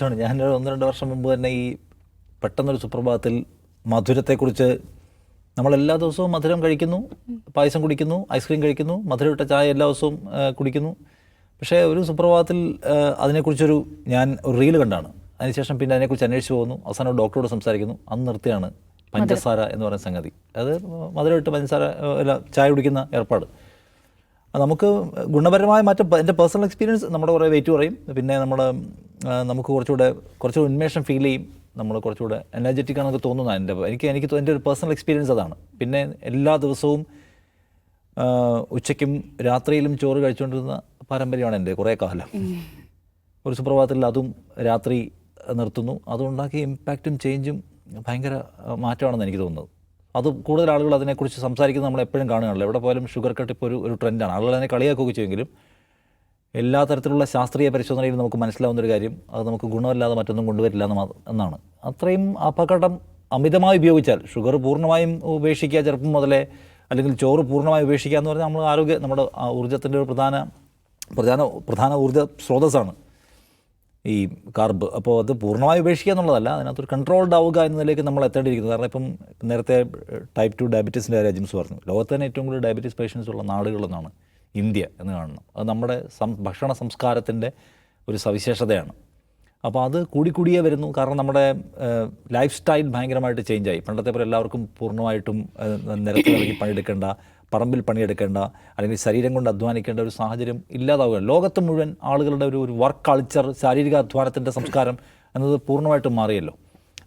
ഞാൻ 1-2 വർഷം മുമ്പ് തന്നെ ഈ പെട്ടെന്നൊരു സുപ്രഭാതത്തിൽ മധുരത്തെക്കുറിച്ച് നമ്മളെല്ലാ ദിവസവും മധുരം കഴിക്കുന്നു, പായസം കുടിക്കുന്നു, ഐസ്ക്രീം കഴിക്കുന്നു, മധുരമിട്ട ചായ എല്ലാ ദിവസവും കുടിക്കുന്നു. പക്ഷേ ഒരു സുപ്രഭാതത്തിൽ അതിനെക്കുറിച്ചൊരു ഞാൻ ഒരു റീല് കണ്ടാണ്. അതിനുശേഷം പിന്നെ അതിനെക്കുറിച്ച് അന്വേഷിച്ച് പോകുന്നു. അവസാനം ഡോക്ടറോട് സംസാരിക്കുന്നു. അന്ന് നിർത്തിയാണ് പഞ്ചസാര എന്ന് പറയുന്ന സംഗതി. അത് മധുരമിട്ട് പഞ്ചസാര ചായ കുടിക്കുന്ന ഏർപ്പാട്. നമുക്ക് ഗുണപരമായ എൻ്റെ പേഴ്സണൽ എക്സ്പീരിയൻസ് നമ്മുടെ കുറേ വെയിറ്റ് കുറയും. പിന്നെ നമുക്ക് കുറച്ചുകൂടെ ഉന്മേഷം ഫീൽ ചെയ്യും. നമ്മൾ കുറച്ചുകൂടെ എനർജറ്റിക് ആണെന്നൊക്കെ തോന്നുന്നതാണ് എൻ്റെ ഒരു പേഴ്സണൽ എക്സ്പീരിയൻസ് അതാണ്. പിന്നെ എല്ലാ ദിവസവും ഉച്ചയ്ക്കും രാത്രിയിലും ചോറ് കഴിച്ചുകൊണ്ടിരുന്ന പാരമ്പര്യമാണ് എൻ്റെ കുറേ കാലം. ഒരു സുപ്രഭാതത്തിൽ അതും രാത്രി നിർത്തുന്നു. അതുണ്ടാക്കിയ ഇമ്പാക്റ്റും ചേഞ്ചും ഭയങ്കര മാറ്റമാണെന്ന് എനിക്ക് തോന്നുന്നത്. അത് കൂടുതൽ ആളുകൾ അതിനെക്കുറിച്ച് സംസാരിക്കുന്നത് നമ്മൾ എപ്പോഴും കാണുകയാണല്ലോ. എവിടെ പോയാലും ഷുഗർ കട്ട് ഇപ്പോൾ ഒരു ട്രെൻഡാണ്. ആളുകൾ അതിനെ കളിയാക്കുകയൊക്കെ ചെയ്യുമെങ്കിലും എല്ലാ തരത്തിലുള്ള ശാസ്ത്രീയ പരിശോധനയിൽ നമുക്ക് മനസ്സിലാവുന്നൊരു കാര്യം അത് നമുക്ക് ഗുണമില്ലാതെ മറ്റൊന്നും കൊണ്ടുവരില്ല എന്നാണ്. അത്രയും അപകടം അമിതമായി ഉപയോഗിച്ചാൽ ഷുഗർ പൂർണ്ണമായും ഉപേക്ഷിക്കുക ചെറുപ്പം മുതലേ, അല്ലെങ്കിൽ ചോറ് പൂർണ്ണമായി ഉപേക്ഷിക്കുക എന്ന് പറഞ്ഞാൽ നമ്മുടെ ഊർജ്ജത്തിൻ്റെ ഒരു പ്രധാന ഊർജ്ജ സ്രോതസ്സാണ് ഈ കാർബ്. അപ്പോൾ അത് പൂർണ്ണമായി ഉപേക്ഷിക്കുക എന്നുള്ളതല്ല, അതിനകത്തൊരു കൺട്രോൾഡ് ആവുക എന്നതിലേക്ക് നമ്മൾ എത്തേണ്ടിയിരിക്കുന്നത്. കാരണം ഇപ്പം നേരത്തെ ടൈപ്പ് 2 ഡയബറ്റീസിൻ്റെ കാര്യം ജിംസ് പറഞ്ഞു. ലോകത്ത് തന്നെ ഏറ്റവും കൂടുതൽ ഡയബറ്റീസ് പേഷ്യൻസ് ഉള്ള നാടുകളെന്നാണ് ഇന്ത്യ എന്ന് കാണണം. അത് നമ്മുടെ ഭക്ഷണ സംസ്കാരത്തിൻ്റെ ഒരു സവിശേഷതയാണ്. അപ്പോൾ അത് കൂടിയേ വരുന്നു. കാരണം നമ്മുടെ ലൈഫ് സ്റ്റൈൽ ഭയങ്കരമായിട്ട് ചേഞ്ചായി. പണ്ടത്തെ പോലെ എല്ലാവർക്കും പൂർണ്ണമായിട്ടും നിരത്തി നൽകി പണിയെടുക്കേണ്ട, പറമ്പിൽ പണിയെടുക്കേണ്ട, അല്ലെങ്കിൽ ശരീരം കൊണ്ട് അധ്വാനിക്കേണ്ട ഒരു സാഹചര്യം ഇല്ലാതാവുക. ലോകത്ത് മുഴുവൻ ആളുകളുടെ ഒരു വർക്ക് കൾച്ചർ, ശാരീരിക അധ്വാനത്തിൻ്റെ സംസ്കാരം എന്നത് പൂർണ്ണമായിട്ടും മാറിയല്ലോ.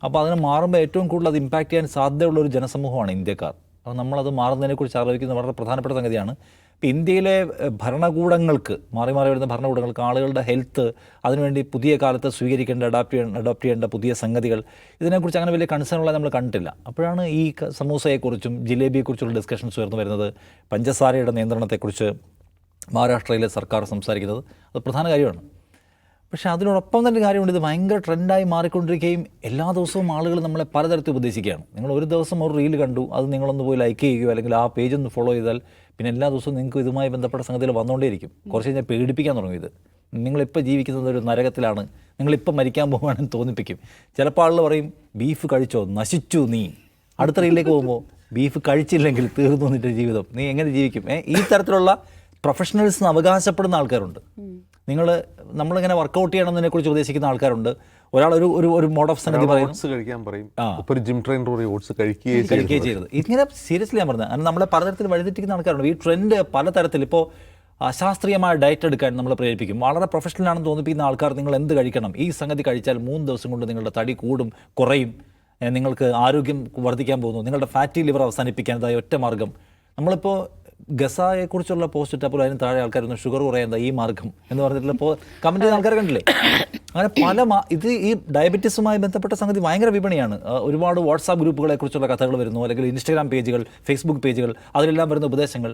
അപ്പോൾ അതിന് മാറുമ്പോൾ ഏറ്റവും കൂടുതൽ അത് ഇമ്പാക്റ്റ് ചെയ്യാൻ സാധ്യതയുള്ള ഒരു ജനസമൂഹമാണ് ഇന്ത്യക്കാർ. അപ്പോൾ നമ്മളത് മാറുന്നതിനെക്കുറിച്ച് ആലോചിക്കുന്നത് വളരെ പ്രധാനപ്പെട്ട സംഗതിയാണ്. ഇപ്പോൾ ഇന്ത്യയിലെ ഭരണകൂടങ്ങൾക്ക്, മാറി വരുന്ന ഭരണകൂടങ്ങൾക്ക് ആളുകളുടെ ഹെൽത്ത്, അതിനുവേണ്ടി പുതിയ കാലത്ത് സ്വീകരിക്കേണ്ട അഡോപ്റ്റ് ചെയ്യേണ്ട പുതിയ സംഗതികൾ, ഇതിനെക്കുറിച്ച് അങ്ങനെ വലിയ കൺസേണുള്ള നമ്മൾ കണ്ടിട്ടില്ല. അപ്പോഴാണ് ഈ സമൂസയെക്കുറിച്ചും ജിലേബിയെക്കുറിച്ചുള്ള ഡിസ്കഷൻസ് ഉയർന്നു വരുന്നത്. പഞ്ചസാരയുടെ നിയന്ത്രണത്തെക്കുറിച്ച് മഹാരാഷ്ട്രയിലെ സർക്കാർ സംസാരിക്കുന്നത് അത് പ്രധാന കാര്യമാണ്. പക്ഷേ അതിനോടൊപ്പം തന്നെ കാര്യമുണ്ട്, ഇത് ഭയങ്കര ട്രെൻഡായി മാറിക്കൊണ്ടിരിക്കുകയും എല്ലാ ദിവസവും ആളുകൾ നമ്മളെ പലതരത്തിൽ ഉപദേശിക്കുകയാണ്. നിങ്ങൾ ഒരു ദിവസം ഒരു റീൽ കണ്ടു, അത് നിങ്ങളൊന്ന് പോയി ലൈക്ക് ചെയ്യുകയോ അല്ലെങ്കിൽ ആ പേജ് ഒന്ന് ഫോളോ ചെയ്താൽ പിന്നെ എല്ലാ ദിവസവും നിങ്ങൾക്ക് ഇതുമായി ബന്ധപ്പെട്ട സംഗതികൾ വന്നുകൊണ്ടേയിരിക്കും. കുറച്ച് കഴിഞ്ഞാൽ പേടിപ്പിക്കാൻ തുടങ്ങും. ഇത് നിങ്ങളിപ്പോൾ ജീവിക്കുന്നത് ഒരു നരകത്തിലാണ്, നിങ്ങളിപ്പോൾ മരിക്കാൻ പോകുകയാണെന്ന് തോന്നിപ്പിക്കും. ചിലപ്പോൾ ആളുകൾ പറയും, ബീഫ് കഴിച്ചോ, നശിച്ചു നീ. അടുത്ത റീലിലേക്ക് പോകുമ്പോൾ ബീഫ് കഴിച്ചില്ലെങ്കിൽ തീർന്നു നിൻ്റെ ജീവിതം, നീ എങ്ങനെ ജീവിക്കും? ഈ തരത്തിലുള്ള പ്രൊഫഷണൽസിന് അവകാശപ്പെടുന്ന ആൾക്കാരുണ്ട്. നമ്മളിങ്ങനെ വർക്കൗട്ട് ചെയ്യണമെന്നതിനെക്കുറിച്ച് ഉപദേശിക്കുന്ന ആൾക്കാരുണ്ട്. ഒരാൾ ഒരു മോഡ് ഓഫ് സംഗതി പറയും, ജിം ട്രെയിനർ കഴിക്കുകയും ചെയ്യരുത്. ഇങ്ങനെ സീരിയസ്ലി ഞാൻ പറഞ്ഞത്. കാരണം നമ്മളെ പലതരത്തിൽ വഴിതെറ്റിക്കുന്ന ആൾക്കാരുണ്ട്. ഈ ട്രെൻഡ് പലതരത്തിൽ ഇപ്പോൾ അശാസ്ത്രീയമായ ഡയറ്റ് എടുക്കാൻ നമ്മളെ പ്രേരിപ്പിക്കും. വളരെ പ്രൊഫഷണലാണെന്ന് തോന്നിപ്പിക്കുന്ന ആൾക്കാർ നിങ്ങൾ എന്ത് കഴിക്കണം, ഈ സംഗതി കഴിച്ചാൽ 3 ദിവസം കൊണ്ട് നിങ്ങളുടെ തടി കൂടും, കുറയും, നിങ്ങൾക്ക് ആരോഗ്യം വർദ്ധിക്കാൻ പോകുന്നു, നിങ്ങളുടെ ഫാറ്റി ലിവർ അവസാനിപ്പിക്കാനതായ ഒറ്റ മാർഗ്ഗം. നമ്മളിപ്പോൾ ഗസായെക്കുറിച്ചുള്ള പോസ്റ്റ് ഇട്ടപ്പോൾ അതിന് താഴെ ആൾക്കാരൊന്നും ഷുഗർ കുറയാൻ ഈ മാർഗ്ഗം എന്ന് പറഞ്ഞിട്ടുള്ള കമൻറ്റ് ചെയ്യുന്ന ആൾക്കാർ കണ്ടില്ലേ? അങ്ങനെ ഈ ഡയബറ്റീസുമായി ബന്ധപ്പെട്ട സംഗതി ഭയങ്കര വിപണിയാണ്. ഒരുപാട് വാട്സാപ്പ് ഗ്രൂപ്പുകളെക്കുറിച്ചുള്ള കഥകൾ വരുന്നു, അല്ലെങ്കിൽ ഇൻസ്റ്റാഗ്രാം പേജുകൾ, ഫേസ്ബുക്ക് പേജുകൾ, അതിലെല്ലാം വരുന്ന ഉപദേശങ്ങൾ.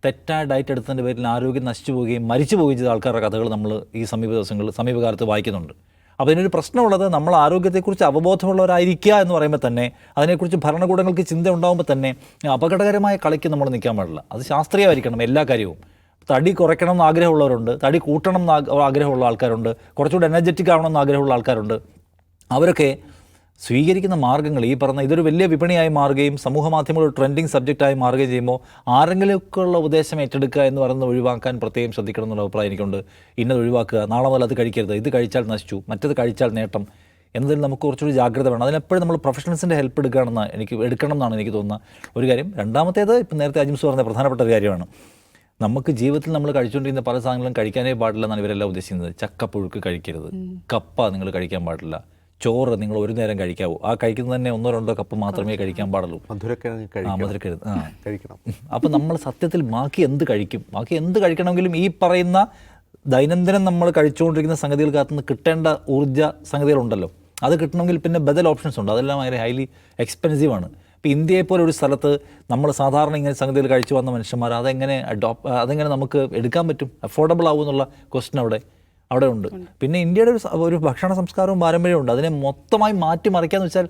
തെറ്റായ ഡയറ്റ് എടുത്തതിൻ്റെ പേരിൽ ആരോഗ്യം നശിച്ചു പോവുകയും മരിച്ചു പോവുകയും ചെയ്ത ആൾക്കാരുടെ കഥകൾ നമ്മൾ ഈ സമീപകാലത്ത് വായിക്കുന്നുണ്ട്. അപ്പോൾ ഇതിനൊരു പ്രശ്നമുള്ളത്, നമ്മൾ ആരോഗ്യത്തെക്കുറിച്ച് അവബോധമുള്ളവരായിരിക്കുക എന്ന് പറയുമ്പോൾ തന്നെ, അതിനെക്കുറിച്ച് ഭരണകൂടങ്ങൾക്ക് ചിന്ത ഉണ്ടാകുമ്പോൾ തന്നെ അപകടകരമായ കളിക്ക് നമ്മൾ നിൽക്കാൻ പാടില്ല. അത് ശാസ്ത്രീയമായിരിക്കണം എല്ലാ കാര്യവും. തടി കുറയ്ക്കണം എന്ന് ആഗ്രഹമുള്ളവരുണ്ട്, തടി കൂട്ടണം എന്ന് ആഗ്രഹമുള്ള ആൾക്കാരുണ്ട്, കുറച്ചുകൂടി എനർജറ്റിക് ആവണമെന്ന് ആഗ്രഹമുള്ള ആൾക്കാരുണ്ട്. അവരൊക്കെ സ്വീകരിക്കുന്ന മാർഗ്ഗങ്ങൾ ഈ പറഞ്ഞ ഇതൊരു വലിയ വിപണിയായി മാറുകയും സമൂഹ മാധ്യമങ്ങൾ ട്രെൻഡിങ് സബ്ജക്റ്റായി മാറുകയും ചെയ്യുമ്പോൾ ആരെങ്കിലുമൊക്കെയുള്ള ഉപദേശം ഏറ്റെടുക്കുക എന്ന് പറയുന്നത് ഒഴിവാക്കാൻ പ്രത്യേകം ശ്രദ്ധിക്കണം എന്നുള്ള അഭിപ്രായം എനിക്കുണ്ട്. ഇന്നത് ഒഴിവാക്കുക, നാളെ മുതൽ അത് കഴിക്കരുത്, ഇത് കഴിച്ചാൽ നശിച്ചു, മറ്റത് കഴിച്ചാൽ നേട്ടം എന്നതിൽ നമുക്ക് കുറച്ചുകൂടി ജാഗ്രത വേണം. അതിനെപ്പോഴും നമ്മൾ പ്രൊഫഷണൽസിൻ്റെ ഹെൽപ്പ് എടുക്കണം എന്നാണ് എനിക്ക് തോന്നുന്ന ഒരു കാര്യം. രണ്ടാമത്തേത്, ഇപ്പം നേരത്തെ അജിംസ് പറഞ്ഞ പ്രധാനപ്പെട്ട ഒരു കാര്യമാണ്. നമുക്ക് ജീവിതത്തിൽ നമ്മൾ കഴിച്ചുകൊണ്ടിരുന്ന പല സാധനങ്ങളും കഴിക്കാനേ പാടില്ലെന്നാണ് ഇവരെല്ലാം ഉദ്ദേശിക്കുന്നത്. ചക്കപ്പുഴുക്ക് കഴിക്കരുത്, കപ്പ നിങ്ങൾ കഴിക്കാൻ പാടില്ല, ചോറ് നിങ്ങൾ ഒരു നേരം കഴിക്കാവൂ, ആ കഴിക്കുന്നത് തന്നെ 1-2 കപ്പ് മാത്രമേ കഴിക്കാൻ പാടുള്ളൂ, മധുരക്കിഴങ്ങ് കഴിക്കണം. അപ്പം നമ്മൾ സത്യത്തിൽ ബാക്കി എന്ത് കഴിക്കണമെങ്കിലും ഈ പറയുന്ന ദൈനംദിനം നമ്മൾ കഴിച്ചുകൊണ്ടിരിക്കുന്ന സംഗതികൾക്കകത്തുനിന്ന് കിട്ടേണ്ട ഊർജ്ജ സംഗതികളുണ്ടല്ലോ, അത് കിട്ടണമെങ്കിൽ പിന്നെ ബദൽ ഓപ്ഷൻസ് ഉണ്ട്. അതെല്ലാം ഭയങ്കര ഹൈലി എക്സ്പെൻസീവാണ്. ഇപ്പോൾ ഇന്ത്യയെപ്പോലെ ഒരു സ്ഥലത്ത് നമ്മൾ സാധാരണ ഇങ്ങനെ സംഗതികൾ കഴിച്ചു വന്ന മനുഷ്യന്മാർ അതെങ്ങനെ നമുക്ക് എടുക്കാൻ പറ്റും, അഫോർഡബിൾ ആവുമെന്നുള്ള ക്വസ്റ്റ്യൻ അവിടെ ഉണ്ട്. പിന്നെ ഇന്ത്യയുടെ ഒരു ഭക്ഷണ സംസ്കാരവും പാരമ്പര്യമുണ്ട്. അതിനെ മൊത്തമായി മാറ്റിമറിക്കാന്ന് വെച്ചാൽ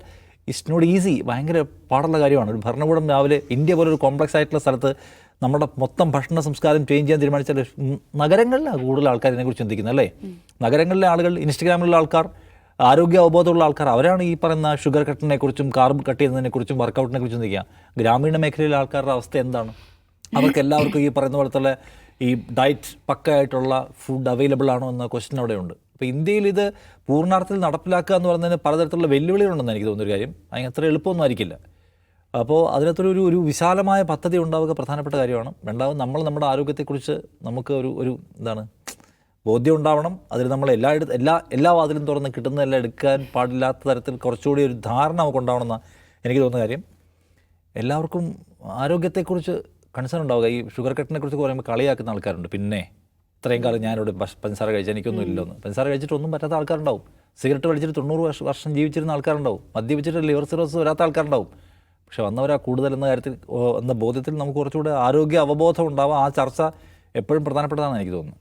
ഇറ്റ്സ് നോട്ട് ഈസി, ഭയങ്കര പാടുള്ള കാര്യമാണ്. ഒരു ഭരണകൂടം രാവിലെ ഇന്ത്യ പോലെ ഒരു കോംപ്ലക്സ് ആയിട്ടുള്ള സ്ഥലത്ത് നമ്മുടെ മൊത്തം ഭക്ഷണ സംസ്കാരം ചേഞ്ച് ചെയ്യാൻ തീരുമാനിച്ചാൽ നഗരങ്ങളിലാണ് കൂടുതൽ ആൾക്കാർ ഇതിനെക്കുറിച്ച് ചിന്തിക്കുന്നത്, അല്ലേ? നഗരങ്ങളിലെ ആളുകൾ, ഇൻസ്റ്റഗ്രാമിലുള്ള ആൾക്കാർ ആരോഗ്യ അവബോധമുള്ള ആൾക്കാർ അവരാണ് ഈ പറയുന്ന ഷുഗർ കട്ടിനെക്കുറിച്ചും കാർബ് കട്ട് ചെയ്യുന്നതിനെക്കുറിച്ചും വർക്കൗട്ടിനെ കുറിച്ചും നിൽക്കുക. ഗ്രാമീണ മേഖലയിലെ ആൾക്കാരുടെ അവസ്ഥ എന്താണ്? അവർക്ക് എല്ലാവർക്കും ഈ പറയുന്ന പോലത്തുള്ള ഈ ഡയറ്റ് പക്കയായിട്ടുള്ള ഫുഡ് അവൈലബിൾ ആണോ എന്ന ക്വസ്റ്റ്യൻ അവിടെയുണ്ട്. അപ്പോൾ ഇന്ത്യയിൽ ഇത് പൂർണ്ണാർത്ഥത്തിൽ നടപ്പിലാക്കുക എന്ന് പറയുന്നതിന് പലതരത്തിലുള്ള വെല്ലുവിളികളുണ്ടെന്ന് എനിക്ക് തോന്നുന്നൊരു കാര്യം. അതിന് അത്ര എളുപ്പമൊന്നും ആയിരിക്കില്ല. അപ്പോൾ അതിനകത്തൊരു വിശാലമായ പദ്ധതി ഉണ്ടാവുക പ്രധാനപ്പെട്ട കാര്യമാണ്. രണ്ടാമത് നമ്മൾ നമ്മുടെ ആരോഗ്യത്തെക്കുറിച്ച് നമുക്ക് ഒരു എന്താണ് ബോധ്യം ഉണ്ടാവണം. അതിൽ നമ്മൾ എല്ലാ വാതിലും തുറന്ന് കിട്ടുന്നതെല്ലാം എടുക്കാൻ പാടില്ലാത്ത തരത്തിൽ കുറച്ചുകൂടി ഒരു ധാരണ നമുക്ക് ഉണ്ടാവണമെന്നാണ് എനിക്ക് തോന്നുന്ന കാര്യം. എല്ലാവർക്കും ആരോഗ്യത്തെക്കുറിച്ച് കൺസേൺ ഉണ്ടാവുക. ഈ ഷുഗർ കട്ടിനെക്കുറിച്ച് പറയുമ്പോൾ കളിയാക്കുന്ന ആൾക്കാരുണ്ട്. പിന്നെ ഇത്രയും കാലം ഞാനിവിടെ പഞ്ചസാര കഴിച്ചാൽ എനിക്കൊന്നും ഇല്ലെന്ന്. പഞ്ചസാര കഴിച്ചിട്ടൊന്നും പറ്റാത്ത ആൾക്കാരുണ്ടാവും. സിഗരറ്റ് വലിച്ചിട്ട് 90 വർഷം ജീവിച്ചിരുന്ന ആൾക്കാരുണ്ടാവും. മദ്യപിച്ചിട്ട് ലിവർ സിറോസിസ് വരാത്ത ആൾക്കാരുണ്ടാവും. പക്ഷെ വന്നവരാ കൂടുതൽ എന്ന കാര്യത്തിൽ എന്ന ബോധ്യത്തിൽ നമുക്ക് കുറച്ചുകൂടെ ആരോഗ്യ അവബോധം ഉണ്ടാവുക. ആ ചർച്ച എപ്പോഴും പ്രധാനപ്പെട്ടതാണെന്ന് എനിക്ക് തോന്നുന്നു.